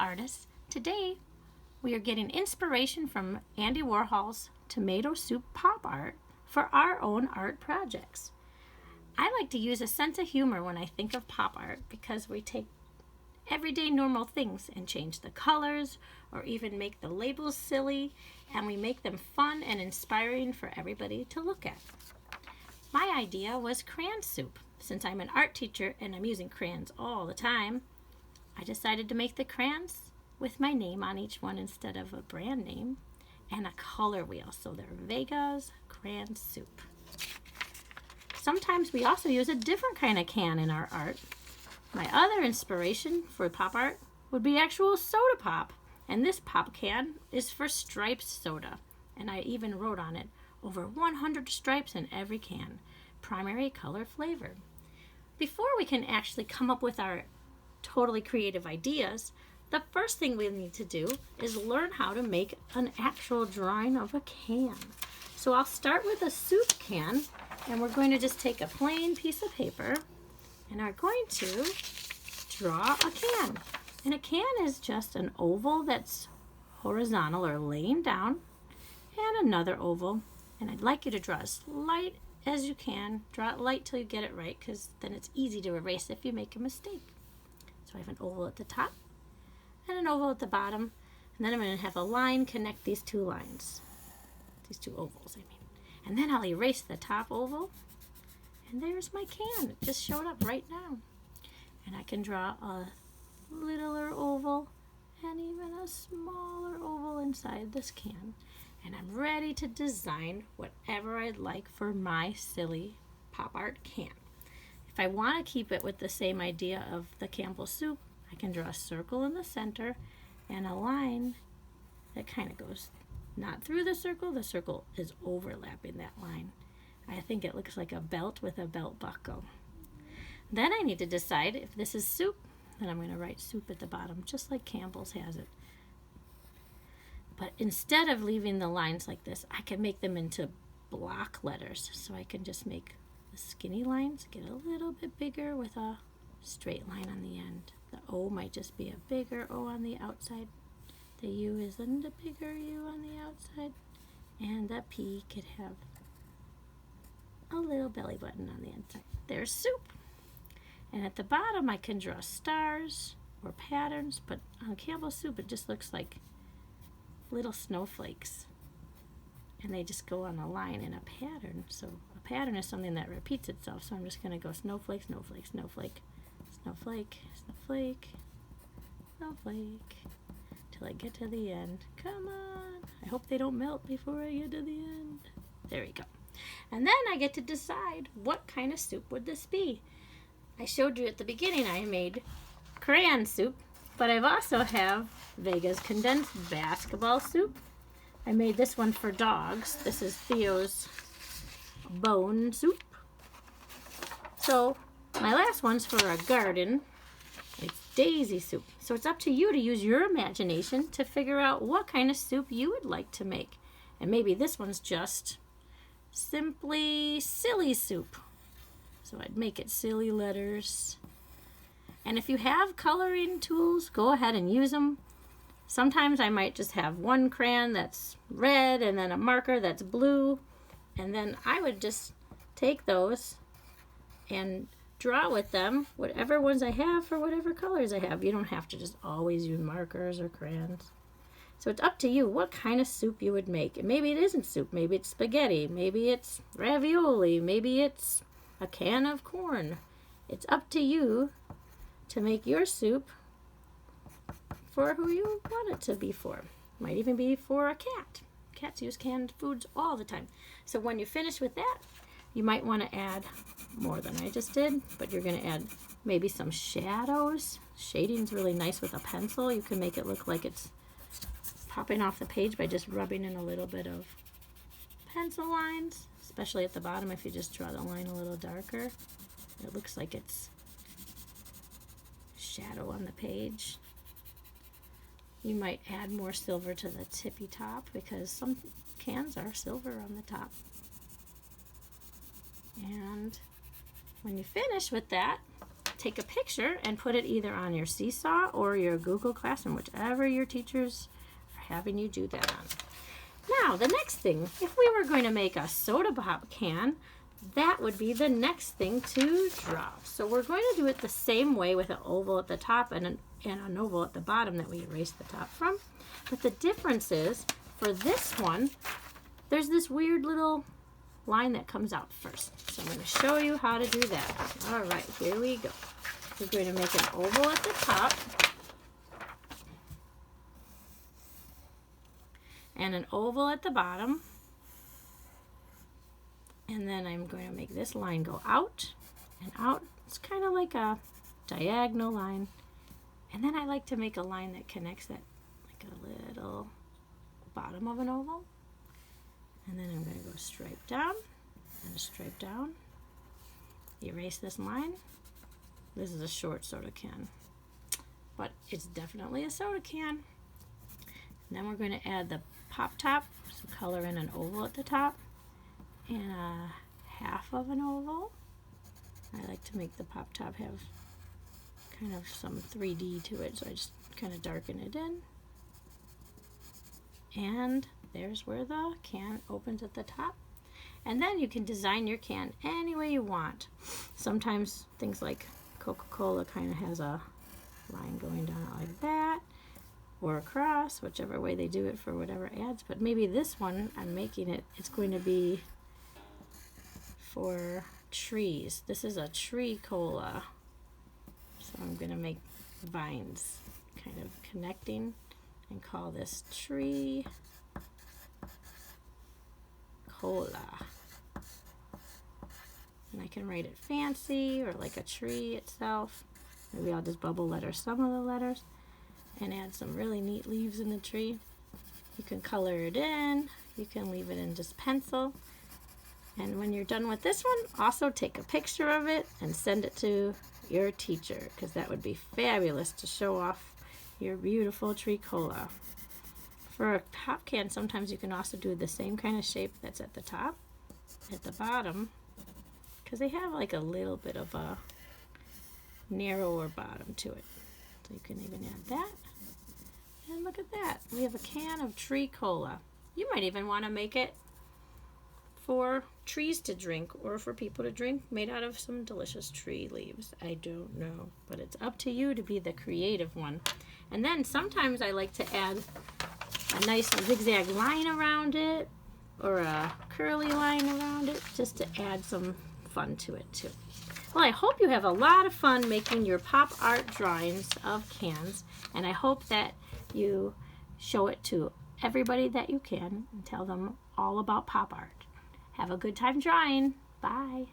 artists. Today we are getting inspiration from Andy Warhol's tomato soup pop art for our own art projects. I like to use a sense of humor when I think of pop art because we take everyday normal things and change the colors or even make the labels silly, and we make them fun and inspiring for everybody to look at. My idea was crayon soup. Since I'm an art teacher and I'm using crayons all the time, I decided to make the crayons with my name on each one instead of a brand name, and a color wheel, so they're Vega's Crayon Soup. Sometimes we also use a different kind of can in our art. My other inspiration for pop art would be actual soda pop, and this pop can is for striped soda, and I even wrote on it over 100 stripes in every can, primary color flavored. Before we can actually come up with our totally creative ideas, the first thing we need to do is learn how to make an actual drawing of a can. So I'll start with a soup can, and we're going to just take a plain piece of paper and are going to draw a can. And a can is just an oval that's horizontal or laying down, and another oval. And I'd like you to draw as light as you can. Draw it light till you get it right, because then it's easy to erase if you make a mistake. So I have an oval at the top and an oval at the bottom, and then I'm going to have a line connect these two lines, these two ovals I mean. And then I'll erase the top oval, and there's my can. It just showed up right now. And I can draw a littler oval and even a smaller oval inside this can. And I'm ready to design whatever I'd like for my silly pop art can. If I want to keep it with the same idea of the Campbell soup, I can draw a circle in the center and a line that kind of goes not through the circle is overlapping that line. I think it looks like a belt with a belt buckle. Then I need to decide if this is soup, then I'm going to write soup at the bottom, just like Campbell's has it. But instead of leaving the lines like this, I can make them into block letters. So I can just make the skinny lines get a little bit bigger with a straight line on the end. The O might just be a bigger O on the outside. The U isn't a bigger U on the outside. And the P could have a little belly button on the inside. There's soup. And at the bottom I can draw stars or patterns, but on Campbell soup it just looks like little snowflakes, and they just go on a line in a pattern. So a pattern is something that repeats itself, so I'm just going to go snowflake, snowflake, snowflake, snowflake, snowflake, snowflake, till I get to the end. Come on, I hope they don't melt before I get to the end. There we go. And then I get to decide what kind of soup would this be. I showed you at the beginning I made crayon soup, but I've also have Vega's condensed basketball soup. I made this one for dogs. This is Theo's bone soup. So my last one's for a garden. It's daisy soup. So it's up to you to use your imagination to figure out what kind of soup you would like to make. And maybe this one's just simply silly soup. So I'd make it silly letters. And if you have coloring tools, go ahead and use them. Sometimes I might just have one crayon that's red and then a marker that's blue. And then I would just take those and draw with them whatever ones I have for whatever colors I have. You don't have to just always use markers or crayons. So it's up to you what kind of soup you would make. And maybe it isn't soup. Maybe it's spaghetti. Maybe it's ravioli. Maybe it's a can of corn. It's up to you to make your soup for who you want it to be for. Might even be for a cat. Cats use canned foods all the time. So when you finish with that, you might want to add more than I just did, but you're going to add maybe some shadows. Shading's really nice with a pencil. You can make it look like it's popping off the page by just rubbing in a little bit of pencil lines, especially at the bottom. If you just draw the line a little darker, it looks like it's shadow on the page. You might add more silver to the tippy top because some cans are silver on the top. And when you finish with that, take a picture and put it either on your Seesaw or your Google Classroom, whichever your teachers are having you do that on. Now, the next thing, if we were going to make a soda pop can, that would be the next thing to draw. So we're going to do it the same way with an oval at the top and an oval at the bottom that we erased the top from. But the difference is, for this one, there's this weird little line that comes out first. So I'm going to show you how to do that. All right, here we go. We're going to make an oval at the top and an oval at the bottom. And then I'm going to make this line go out and out. It's kind of like a diagonal line. And then I like to make a line that connects that like a little bottom of an oval. And then I'm going to go stripe down and a stripe down. Erase this line. This is a short soda can, but it's definitely a soda can. And then we're going to add the pop top. So color in an oval at the top and a half of an oval. I like to make the pop top have kind of some 3D to it, so I just kind of darken it in. And there's where the can opens at the top. And then you can design your can any way you want. Sometimes things like Coca-Cola kind of has a line going down like that, or across, whichever way they do it for whatever ads. But maybe this one, I'm making it, it's going to be for trees. This is a tree cola. So I'm going to make vines kind of connecting and call this tree cola. And I can write it fancy or like a tree itself. Maybe I'll just bubble letter some of the letters and add some really neat leaves in the tree. You can color it in. You can leave it in just pencil. And when you're done with this one, also take a picture of it and send it to your teacher, because that would be fabulous to show off your beautiful tree cola. For a pop can, sometimes you can also do the same kind of shape that's at the top, at the bottom, because they have like a little bit of a narrower bottom to it. So you can even add that. And look at that. We have a can of tree cola. You might even want to make it for trees to drink or for people to drink, made out of some delicious tree leaves. I don't know, but it's up to you to be the creative one. And then sometimes I like to add a nice zigzag line around it or a curly line around it just to add some fun to it too. Well, I hope you have a lot of fun making your pop art drawings of cans, and I hope that you show it to everybody that you can and tell them all about pop art. Have a good time drawing. Bye.